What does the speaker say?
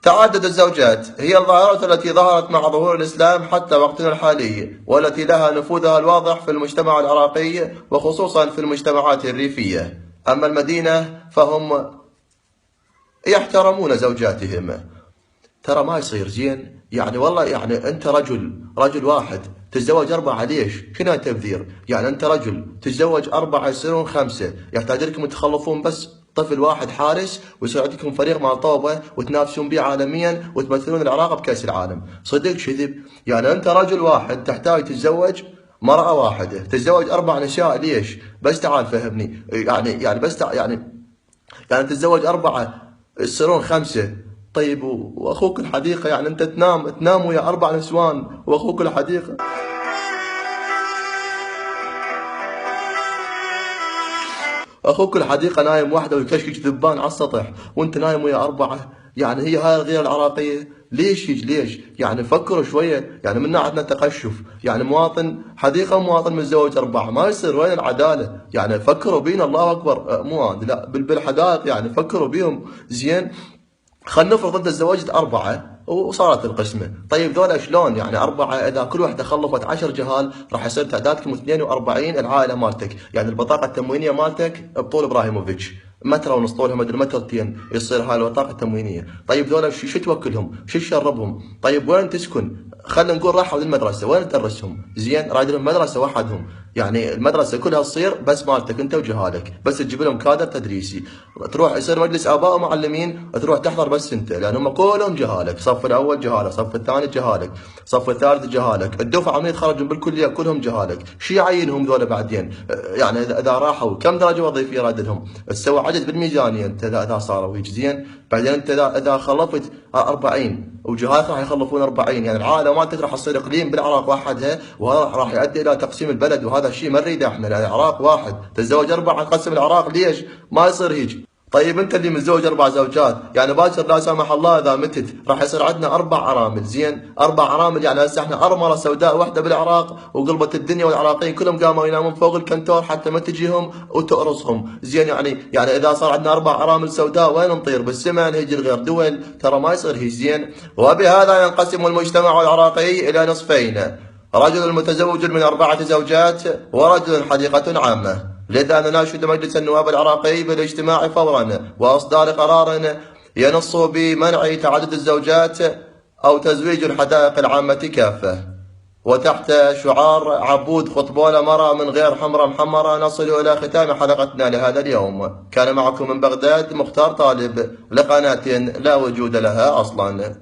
تعدد الزوجات هي الظاهرة التي ظهرت مع ظهور الإسلام حتى وقتنا الحالي، والتي لها نفوذها الواضح في المجتمع العراقي وخصوصا في المجتمعات الريفية. أما المدينة فهم يحترمون زوجاتهم. ترى ما يصير زين، يعني والله يعني أنت رجل واحد تتزوج 4 ليش؟ شنو التبذير؟ يعني أنت رجل تتزوج 4 يصيرون 5، يحتاج لكم تخلفون بس طفل واحد حارس ويصير عندكم فريق مع طوبة وتنافسون به عالميا وتمثلون العراق بكأس العالم. صدق كذب؟ يعني أنت رجل واحد تحتاج تتزوج مرأة واحدة، تتزوج 4 نساء ليش؟ بس تعال فهمني، يعني بس يعني تتزوج 4 يصيرون 5. طيب واخوك الحديقه، يعني انت تنام ويا 4 نسوان واخوك الحديقه. اخوك الحديقه نايم وحده ويكشكش ذبان على السطح وانت نايم ويا 4. يعني هي هاي الغيره العراقيه؟ ليش؟ يعني فكروا شويه، يعني من ناحيه تقشف، يعني مواطن حديقه ومواطن متزوج 4 ما يصير. وين العداله؟ يعني فكروا بينا، الله اكبر، مو أنا لا بالحدائق، يعني فكروا بيهم زين. خلينا نفرض انت تزوجت 4 وصارت القسمة. طيب ذولا شلون؟ يعني 4 اذا كل واحدة خلفت 10 جهال راح يصير تعدادكم 42 العائلة مالتك، يعني البطاقة التموينية مالتك بطول ابراهيموفيتش، متر ونص طولها مدري مترتين يصير هاي البطاقة التموينية. طيب ذولا شو توكلهم؟ شو تشربهم؟ طيب وين تسكن؟ خلينا نقول راحوا للمدرسة، وين تدرسهم؟ زين رايد لهم مدرسة وحدهم، يعني المدرسة كلها تصير بس مالتك انت وجهالك، بس تجيب لهم كادر تدريسي، تروح يصير مجلس اباء ومعلمين تروح تحضر بس انت، لان هم كلهم جهالك، صف الاول جهالك، صف الثاني جهالك، صف الثالث جهالك، الدفعة من يتخرجون بالكلية كلهم جهالك. شو يعينهم ذولا بعدين؟ يعني اذا راحوا كم درجة وظيفية راد لهم؟ تسوي عدد بالميزانية انت اذا صاروا هيك زين. بعدين انت اذا خلفت 40 وجهالك راح يخلفون 40، يعني العائله مالتك راح تصير اقليم بالعراق وحدها، وهذا راح يؤدي الى تقسيم البلد، وهذا الشيء ما نريده احنا، لان العراق واحد. تتزوج 4 نقسم العراق ليش؟ ما يصير هيك. طيب انت اللي متزوج 4 زوجات، يعني باكر لا سمح الله اذا متت راح يصير عندنا 4 ارامل، زين 4 ارامل، يعني هسه احنا ارمله سوداء واحده بالعراق وقلبت الدنيا، والعراقيين كلهم قاموا ينامون فوق الكنتور حتى ما تجيهم وتقرصهم، زين يعني اذا صار عندنا 4 ارامل سوداء وين نطير؟ بالسماء نهجر غير دول؟ ترى ما يصير هيك زين. وبهذا ينقسم المجتمع العراقي الى نصفين: رجل متزوج من 4 زوجات ورجل حديقة عامة. لذا نناشد مجلس النواب العراقي بالاجتماع فورا وإصدار قرار ينص بمنع تعدد الزوجات أو تزويج الحدائق العامة كافة. وتحت شعار عبود خطبولة مرة من غير حمرة محمرة نصل إلى ختام حلقتنا لهذا اليوم. كان معكم من بغداد مختار طالب لقناة لا وجود لها أصلا.